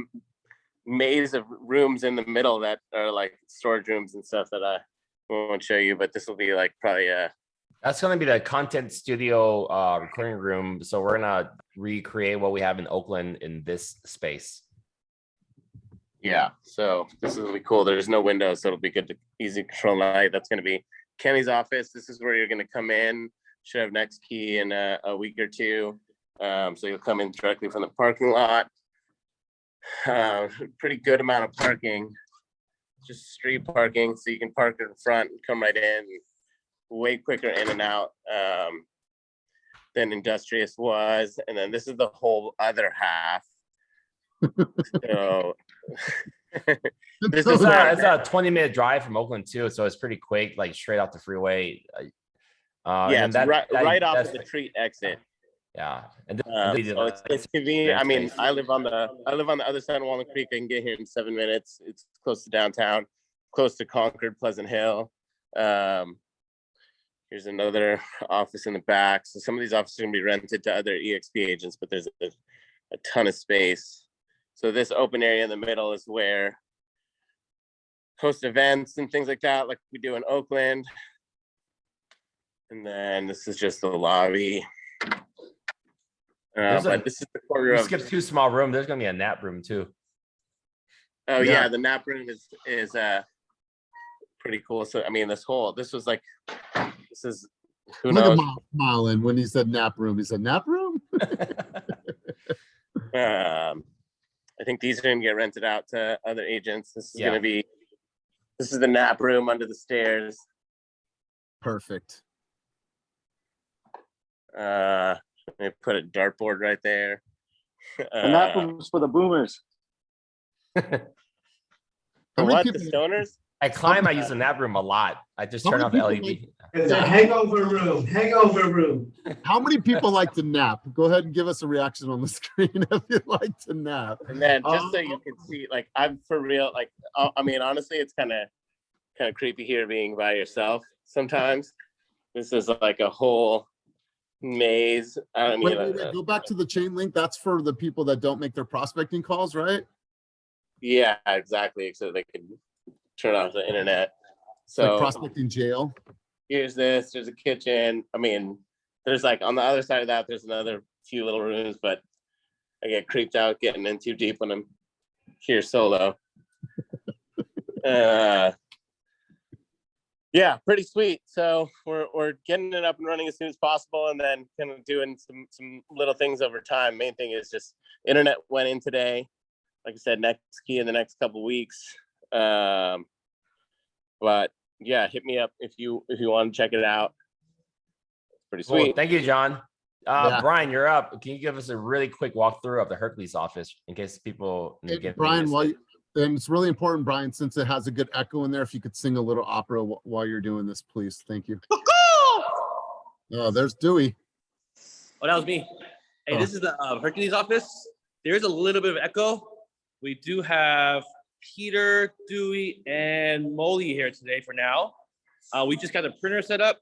maze of rooms in the middle that are like storage rooms and stuff that I won't show you, but this will be like probably that's going to be the content studio recording room. So we're going to recreate what we have in Oakland in this space. Yeah, so this will be cool. There's no windows, so it'll be good to easy control light. That's going to be Kenny's office. This is where you're going to come in. Should have next key in a week or two. So you'll come in directly from the parking lot. Pretty good amount of parking, just street parking, so you can park in front and come right in. Way quicker in and out than Industrious was. And then this is the whole other half. So this is it's a 20-minute drive from Oakland too, so it's pretty quick, like straight off the freeway. Yeah, it's right off of the Treat exit. Yeah, and so it's convenient. I mean, I live on the other side of Walnut Creek. I can get here in 7 minutes. It's close to downtown, close to Concord, Pleasant Hill. Here's another office in the back. So some of these offices are going to be rented to other eXp agents, but there's a ton of space. So this open area in the middle is where host events and things like that, like we do in Oakland. And then this is just the lobby. But this is the corner of. Skip 2 small room. There's going to be a nap room too. Oh yeah, the nap room is pretty cool. So I mean, this is who knows? Look at Marlon when he said nap room. He said nap room. I think these are going to get rented out to other agents. This is going to be. This is the nap room under the stairs. Perfect. Let me put a dartboard right there. And that was for the boomers. For what? The stoners? At Climb, I use the nap room a lot. I just turn off the LED. It's a hangover room. Hangover room. How many people like to nap? Go ahead and give us a reaction on the screen if you like to nap. And then just so you can see, like, I'm for real. Like, I mean, honestly, it's kind of creepy here being by yourself sometimes. This is like a whole maze. I don't Wait, go back to the chain link. That's for the people that don't make their prospecting calls, right? Yeah, exactly. So they can turn off the internet. So like prospecting jail. Here's this. There's a kitchen. I mean, there's like on the other side of that, there's another few little rooms, but I get creeped out getting in too deep when I'm here solo. Yeah, pretty sweet. So we're getting it up and running as soon as possible, and then kind of doing some little things over time. Main thing is just internet went in today. Like I said, next key in the next couple weeks. But yeah, hit me up if you want to check it out. It's pretty sweet. Cool. Thank you, John. Yeah. Brian, you're up. Can you give us a really quick walkthrough of the Hercules office in case people get Brian, and it's really important, Brian, since it has a good echo in there, if you could sing a little opera while you're doing this, please. Thank you. Oh, there's Dewey. Oh, that was me. Hey, this is the Hercules office. There's a little bit of echo. We do have Peter, Dewey, and Molly here today for now. We just got a printer set up,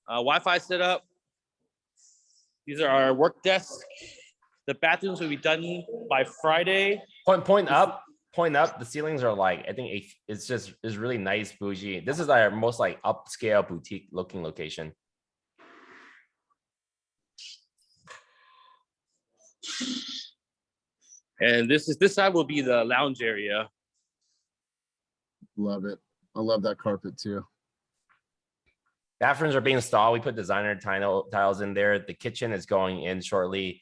Wi-Fi set up. These are our work desks. The bathrooms will be done by Friday. Point up. The ceilings are like, I think it's really nice, bougie. This is our most like upscale boutique looking location. And this side will be the lounge area. Love it. I love that carpet too. Bathrooms are being installed. We put designer tiles in there. The kitchen is going in shortly.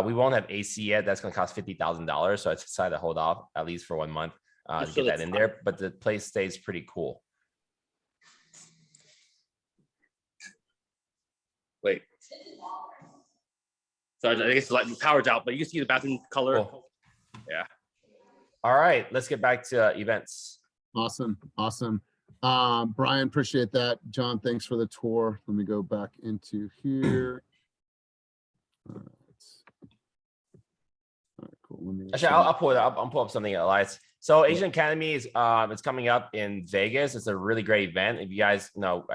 We won't have AC yet. That's going to cost $50,000. So I decided to hold off at least for 1 month to get that in there. But the place stays pretty cool. Wait. So I guess the power's out, but you can see the bathroom color. Cool. Yeah. All right, let's get back to events. Awesome. Brian, appreciate that. John, thanks for the tour. Let me go back into here. All right, cool. Actually, I'll pull it up. I'll pull up something, Elias. So Asian Academy is it's coming up in Vegas. It's a really great event. If you guys know,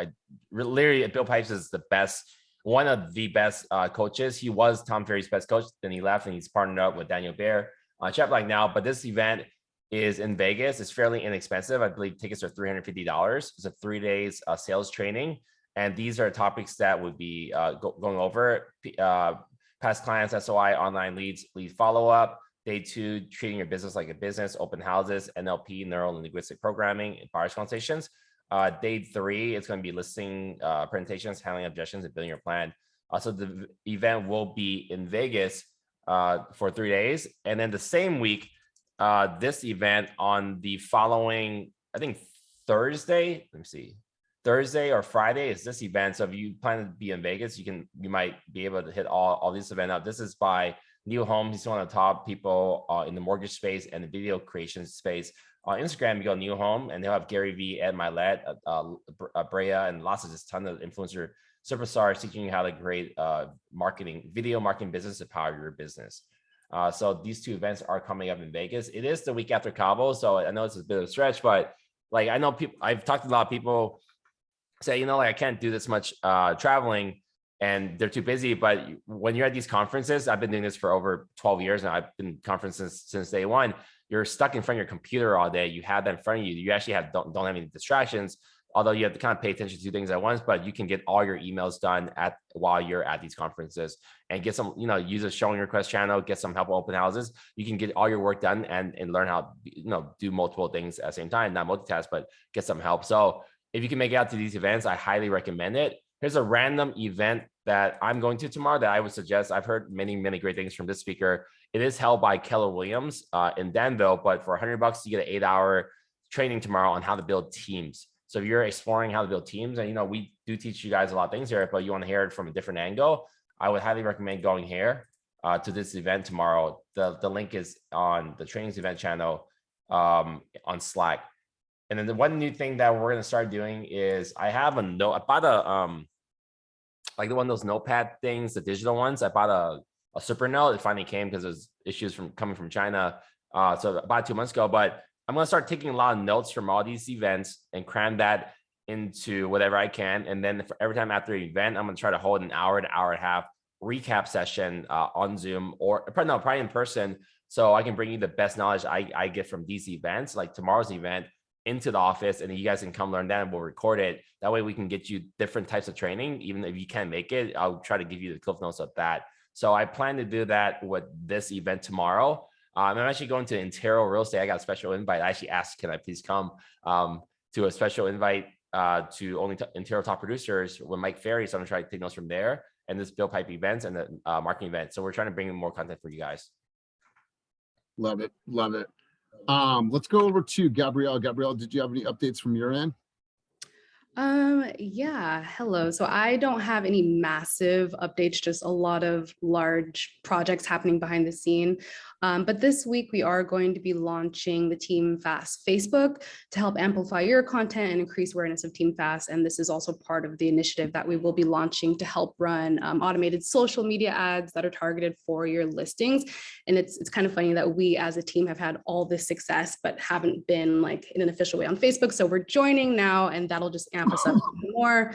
literally Bill Pipes is the best, one of the best coaches. He was Tom Ferry's best coach. Then he left and he's partnered up with Daniel Bear. Chat like now, but this event is in Vegas. It's fairly inexpensive. I believe tickets are $350. It's a 3 days sales training. And these are topics that would be going over past clients, SOI, online leads, lead follow-up. Day 2, treating your business like a business, open houses, NLP, neural and linguistic programming, and buyers consultations. Day 3, it's going to be listing presentations, handling objections, and building your plan. So the event will be in Vegas for 3 days. And then the same week, this event on the following, I think Thursday, let me see, Thursday or Friday is this event. So if you plan to be in Vegas, you might be able to hit all these events out. This is by Neil Holmes. He's one of the top people in the mortgage space and the video creation space. On Instagram, you go Neil Holmes, and they'll have Gary V, Ed Milet, Brea, and lots of just ton of influencer superstars teaching you how to create video marketing business to power your business. So these 2 events are coming up in Vegas. It is the week after Cabo, so I know it's a bit of a stretch, but like I know people, I've talked to a lot of people say, like I can't do this much traveling and they're too busy. But when you're at these conferences, I've been doing this for over 12 years and I've been conferences since day one. You're stuck in front of your computer all day. You have that in front of you. You actually don't have any distractions. Although you have to kind of pay attention to 2 things at once, but you can get all your emails done while you're at these conferences and get some, use a showing request channel, get some help open houses. You can get all your work done and learn how, do multiple things at the same time, not multitask, but get some help. So if you can make it out to these events, I highly recommend it. Here's a random event that I'm going to tomorrow that I would suggest. I've heard many, many great things from this speaker. It is held by Keller Williams in Danville, but for $100, you get an 8-hour training tomorrow on how to build teams. So if you're exploring how to build teams, and we do teach you guys a lot of things here, but you want to hear it from a different angle, I would highly recommend going here to this event tomorrow. The link is on the trainings event channel on Slack. And then the one new thing that we're going to start doing is I have a note. I bought a like the one of those notepad things, the digital ones. I bought a super note. It finally came because there's issues coming from China. So about 2 months ago, but I'm going to start taking a lot of notes from all these events and cram that into whatever I can. And then for every time after an event, I'm going to try to hold an hour and a half recap session on Zoom or probably in person. So I can bring you the best knowledge I get from these events, like tomorrow's event, into the office, and you guys can come learn that, and we'll record it. That way we can get you different types of training. Even if you can't make it, I'll try to give you the cliff notes of that. So I plan to do that with this event tomorrow. I'm actually going to Intero Real Estate. I got a special invite. I actually asked, can I please come to a special invite to only Intero top producers with Mike Ferry. So I'm gonna try to take notes from there, and this Bill Pipe events and the marketing event. So we're trying to bring in more content for you guys. Love it. Love it. Let's go over to Gabrielle. Gabrielle, did you have any updates from your end? Yeah, hello. So I don't have any massive updates, just a lot of large projects happening behind the scene. But this week we are going to be launching the Team Fast Facebook to help amplify your content and increase awareness of Team Fast. And this is also part of the initiative that we will be launching to help run automated social media ads that are targeted for your listings. And it's kind of funny that we as a team have had all this success, but haven't been like in an official way on Facebook. So we're joining now, and that'll just amp us up more.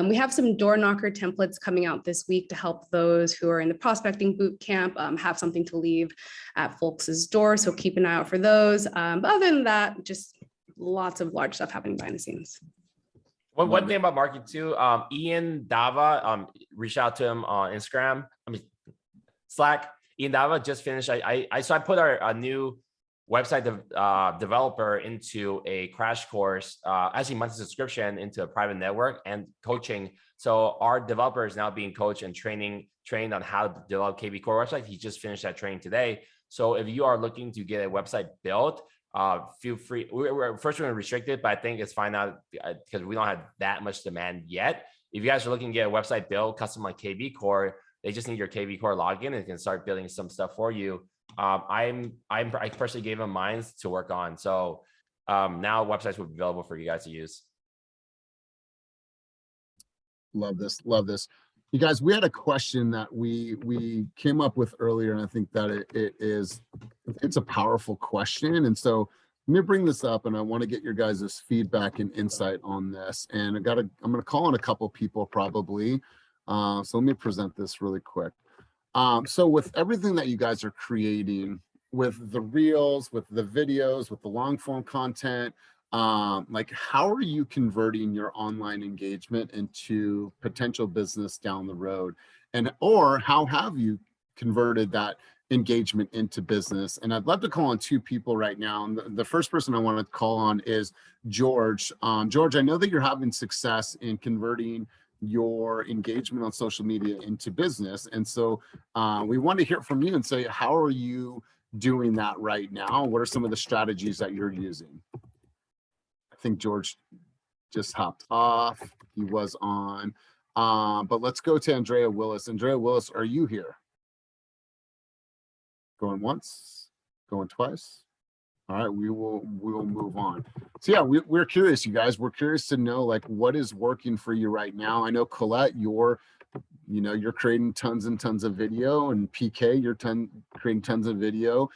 We have some door knocker templates coming out this week to help those who are in the prospecting boot camp have something to leave at folks' door. So keep an eye out for those. But other than that, just lots of large stuff happening behind the scenes. One thing about marketing too, Ian Dava, reach out to him on Instagram. Slack. Ian Dava just finished. So I put our new website developer into a crash course, actually monthly subscription into a private network and coaching. So our developer is now being coached and trained on how to develop KV Core website. He just finished that training today. So if you are looking to get a website built, feel free. We're going to restrict it, but I think it's fine now because we don't have that much demand yet. If you guys are looking to get a website built custom like KV Core, they just need your KV Core login and can start building some stuff for you. I personally gave them mine to work on. So now websites will be available for you guys to use. Love this. Love this. You guys, we had a question that we came up with earlier, and I think that it's a powerful question. And so let me bring this up, and I want to get your guys' feedback and insight on this. And I'm going to call on a couple people probably. So let me present this really quick. So with everything that you guys are creating, with the reels, with the videos, with the long form content, like how are you converting your online engagement into potential business down the road? Or how have you converted that engagement into business? And I'd love to call on two people right now. And the first person I want to call on is George. George, I know that you're having success in converting your engagement on social media into business. And so we want to hear from you and say, how are you doing that right now? What are some of the strategies that you're using? I think George just hopped off. He was on, but let's go to Andrea Willis. Andrea Willis, are you here? Going once, going twice. All right, we will move on. So yeah, we're curious, you guys. We're curious to know like what is working for you right now. I know Colette, you're creating tons and tons of video, and PK, you're creating tons of video.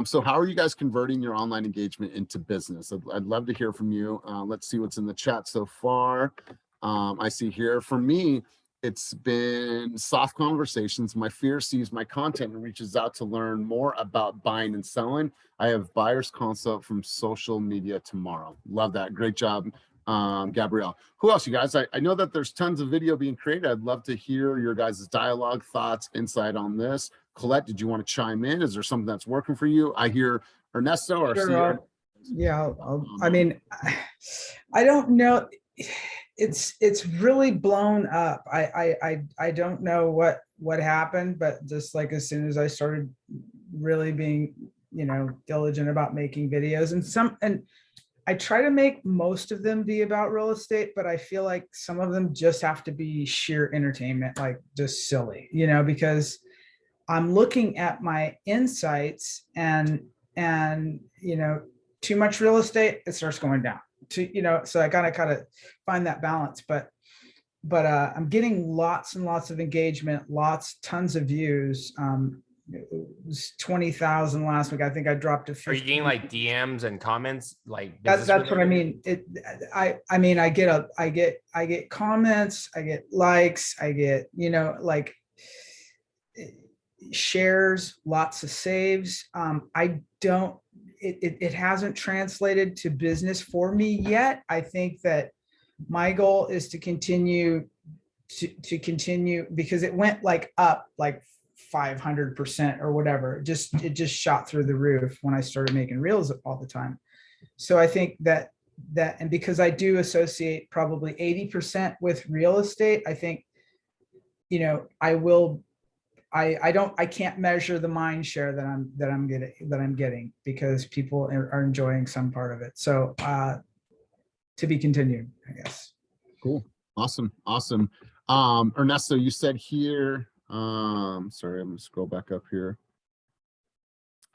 So how are you guys converting your online engagement into business? I'd love to hear from you. Let's see what's in the chat so far. I see here for me, it's been soft conversations. My fear sees my content and reaches out to learn more about buying and selling. I have buyer's consult from social media tomorrow. Love that. Great job, Gabrielle. Who else, you guys? I know that there's tons of video being created. I'd love to hear your guys' dialogue, thoughts, insight on this. Colette, did you want to chime in? Is there something that's working for you? I hear Ernesto or sure, yeah. I mean, I don't know. It's really blown up. I don't know what happened, but just like as soon as I started really being diligent about making videos and I try to make most of them be about real estate, but I feel like some of them just have to be sheer entertainment, like just silly, because I'm looking at my insights and too much real estate, it starts going down. So I gotta kind of find that balance, but I'm getting lots and lots of engagement, tons of views. It was 20,000 last week. I think I dropped to 50. Are you getting like DMs and comments like That's what I mean. I mean, I get comments, I get likes, I get, like shares, lots of saves. It hasn't translated to business for me yet. I think that my goal is to continue because it went like up like 500% or whatever. It just shot through the roof when I started making reels all the time. So I think that and because I do associate probably 80% with real estate, I think, I can't measure the mind share that I'm getting because people are enjoying some part of it. So to be continued, I guess. Cool. Awesome. Ernesto, you said here, sorry, I'm gonna scroll back up here.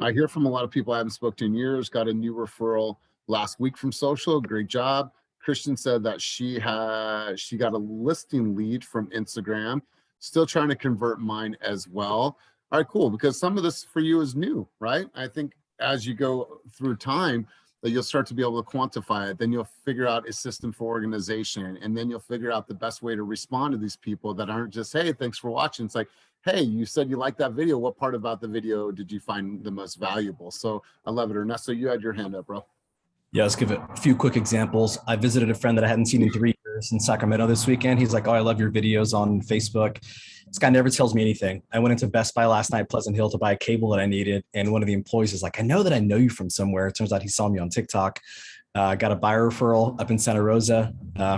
I hear from a lot of people I haven't spoken to in years, got a new referral last week from social. Great job. Christian said that she got a listing lead from Instagram, still trying to convert mine as well. All right, cool. Because some of this for you is new, right? I think as you go through time, that you'll start to be able to quantify it. Then you'll figure out a system for organization, and then you'll figure out the best way to respond to these people that aren't just, hey, thanks for watching. It's like, hey, you said you liked that video. What part about the video did you find the most valuable? So I love it. Ernesto, you had your hand up, bro. Yeah, let's give it a few quick examples. I visited a friend that I hadn't seen in 3 years in Sacramento this weekend. He's like, oh, I love your videos on Facebook. This guy never tells me anything. I went into Best Buy last night, Pleasant Hill, to buy a cable that I needed. And one of the employees is like, I know you from somewhere. It turns out he saw me on TikTok. Got a buyer referral up in Santa Rosa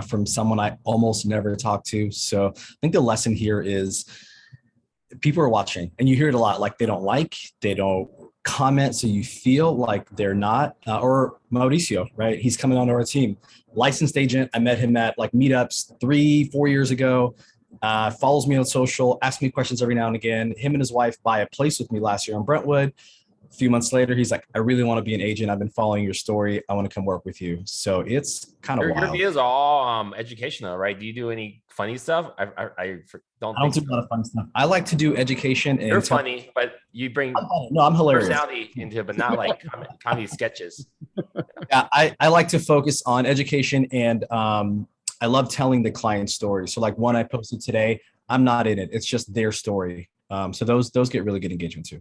from someone I almost never talked to. So I think the lesson here is people are watching, and you hear it a lot. Like they don't comment, so you feel like they're not. Or Mauricio, right? He's coming onto our team. Licensed agent. I met him at like meetups 3-4 years ago. Follows me on social, asks me questions every now and again. Him and his wife buy a place with me last year in Brentwood. A few months later, he's like, I really want to be an agent. I've been following your story. I want to come work with you. So it's kind of wild. Your videos are all educational, right? Do you do any funny stuff? I don't do a lot of fun stuff. I like to do education. You're funny, but you bring I'm hilarious. Personality into it, but not like comedy sketches. Yeah, I like to focus on education, and I love telling the client story. So like one I posted today, I'm not in it. It's just their story. So those get really good engagement too.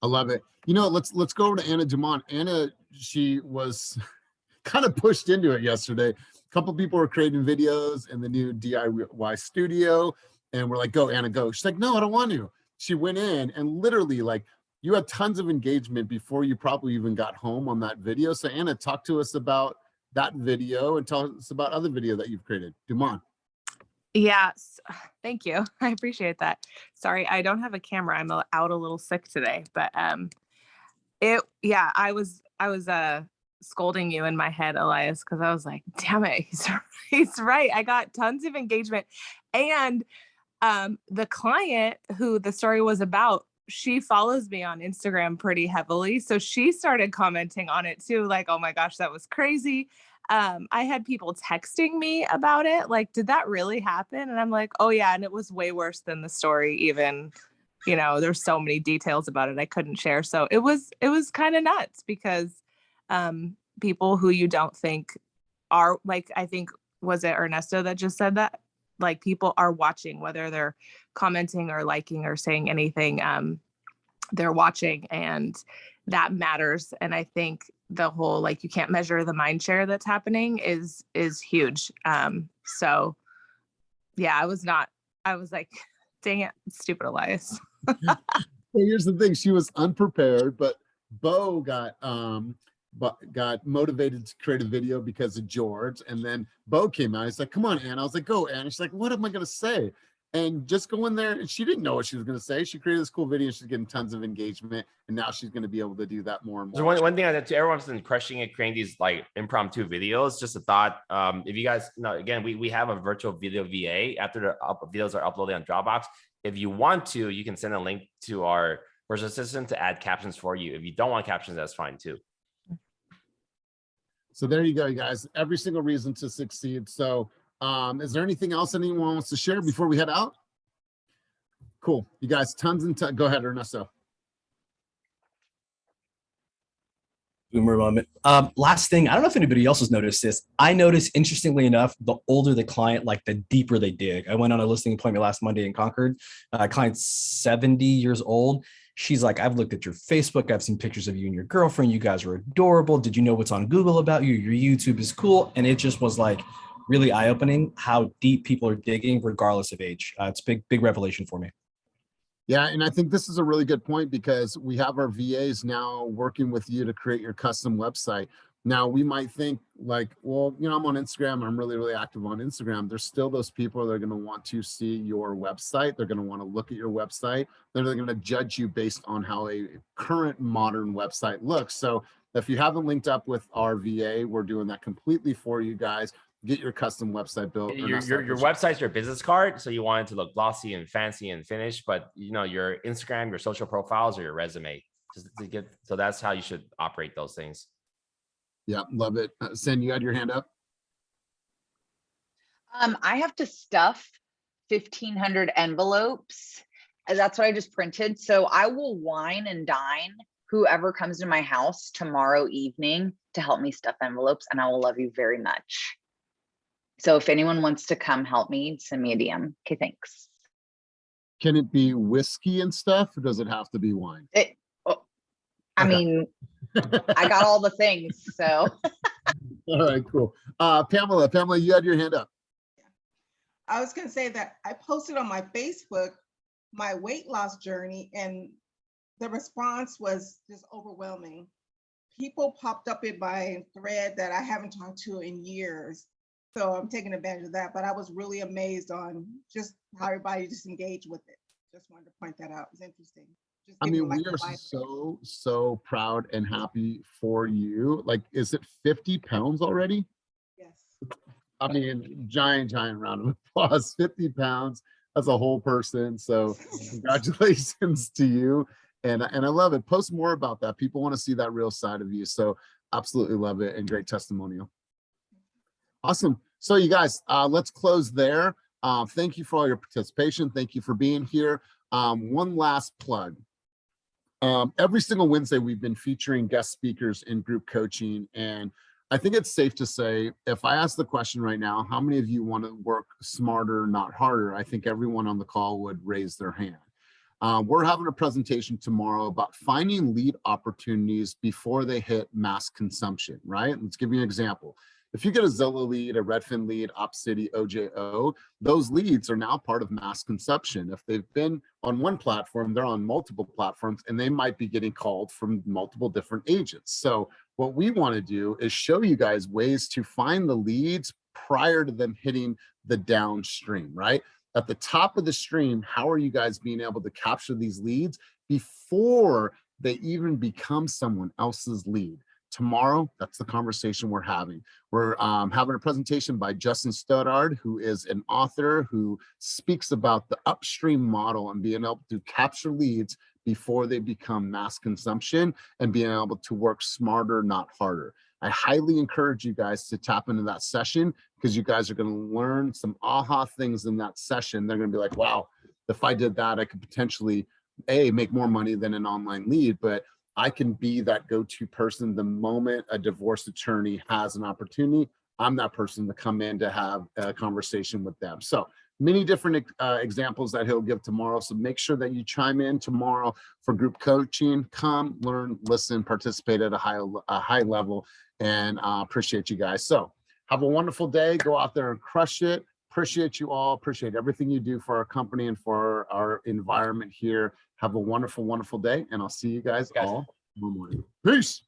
I love it. Let's go over to Anna Dumont. Anna, she was kind of pushed into it yesterday. A couple people were creating videos in the new DIY studio, and we're like, go, Anna, go. She's like, no, I don't want to. She went in, and literally, like, you had tons of engagement before you probably even got home on that video. So Anna, talk to us about that video and tell us about other video that you've created. Dumont. Yes, thank you. I appreciate that. Sorry, I don't have a camera. I'm out a little sick today, but I was scolding you in my head, Elias, because I was like, damn it, he's right. I got tons of engagement. And the client who the story was about, she follows me on Instagram pretty heavily. So she started commenting on it too, like, oh my gosh, that was crazy. I had people texting me about it, like, did that really happen? And I'm like, oh yeah, and it was way worse than the story even. There's so many details about it I couldn't share. So it was kind of nuts because people who you don't think are, like, I think, was it Ernesto that just said that? Like, people are watching, whether they're commenting or liking or saying anything, they're watching, and that matters. And I think the whole, like, you can't measure the mind share that's happening is huge. So yeah, I was like, dang it, stupid Elias. Here's the thing. She was unprepared, but Bo got motivated to create a video because of George. And then Bo came out. He's like, come on, Anna. I was like, go, Anna. She's like, what am I going to say? and just go in there. And she didn't know what she was going to say. She created this cool video. She's getting tons of engagement, and now she's going to be able to do that more and more. So one thing that everyone's been crushing it, creating these like impromptu videos. Just a thought. If you guys know, again, we have a virtual video VA after the videos are uploaded on Dropbox. If you want to, you can send a link to our virtual assistant to add captions for you. If you don't want captions, that's fine too. So there you go, you guys. Every single reason to succeed. So is there anything else anyone wants to share before we head out? Cool. You guys, tons and tons. Go ahead, Ernesto. Boomer moment. Last thing, I don't know if anybody else has noticed this. I noticed, interestingly enough, the older the client, like the deeper they dig. I went on a listing appointment last Monday in Concord. Client's 70 years old. She's like, I've looked at your Facebook. I've seen pictures of you and your girlfriend. You guys are adorable. Did you know what's on Google about you? Your YouTube is cool. And it just was like really eye-opening how deep people are digging regardless of age. It's a big revelation for me. Yeah, and I think this is a really good point because we have our VAs now working with you to create your custom website. Now, we might think like, well, you know, I'm on Instagram. I'm really, really active on Instagram. There's still those people that are going to want to see your website. They're going to want to look at your website. They're going to judge you based on how a current modern website looks. So if you haven't linked up with our VA, we're doing that completely for you guys. Get your custom website built. Your website's your business card, so you want it to look glossy and fancy and finished. But you know, your Instagram, your social profiles, or your resume, just to get. So that's how you should operate those things. Yeah, love it. Sen, you had your hand up. I have to stuff 1,500 envelopes. That's what I just printed. So I will wine and dine whoever comes to my house tomorrow evening to help me stuff envelopes, and I will love you very much. So if anyone wants to come help me, send me a DM. Okay, thanks. Can it be whiskey and stuff, or does it have to be wine? I mean, I got all the things, so. All right, cool. Pamela, you had your hand up. I was going to say that I posted on my Facebook my weight loss journey, and the response was just overwhelming. People popped up in my thread that I haven't talked to in years. So I'm taking advantage of that, but I was really amazed on just how everybody just engaged with it. Just wanted to point that out. It was interesting. I mean, we are so proud and happy for you. Like, is it 50 pounds already? Yes. I mean, giant round of applause. 50 pounds. That's a whole person. So congratulations to you. And I love it. Post more about that. People want to see that real side of you. So absolutely love it, and great testimonial. Awesome. So you guys, let's close there. Thank you for all your participation. Thank you for being here. One last plug. Every single Wednesday, we've been featuring guest speakers in group coaching. And I think it's safe to say, if I ask the question right now, how many of you want to work smarter, not harder? I think everyone on the call would raise their hand. We're having a presentation tomorrow about finding lead opportunities before they hit mass consumption, right? Let's give you an example. If you get a Zillow lead, a Redfin lead, OpCity, OJO, those leads are now part of mass consumption. If they've been on one platform, they're on multiple platforms, and they might be getting called from multiple different agents. So what we want to do is show you guys ways to find the leads prior to them hitting the downstream, right? At the top of the stream, how are you guys being able to capture these leads before they even become someone else's lead? Tomorrow, that's the conversation we're having. We're having a presentation by Justin Stoddard, who is an author who speaks about the upstream model and being able to capture leads before they become mass consumption and being able to work smarter, not harder. I highly encourage you guys to tap into that session because you guys are going to learn some aha things in that session. They're going to be like, wow, if I did that, I could potentially make more money than an online lead, but I can be that go-to person the moment a divorce attorney has an opportunity. I'm that person to come in to have a conversation with them. So many different examples that he'll give tomorrow. So make sure that you chime in tomorrow for group coaching. Come, learn, listen, participate at a high level, and appreciate you guys. So have a wonderful day. Go out there and crush it. Appreciate you all. Appreciate everything you do for our company and for our environment here. Have a wonderful, wonderful day, and I'll see you guys all tomorrow morning. Peace.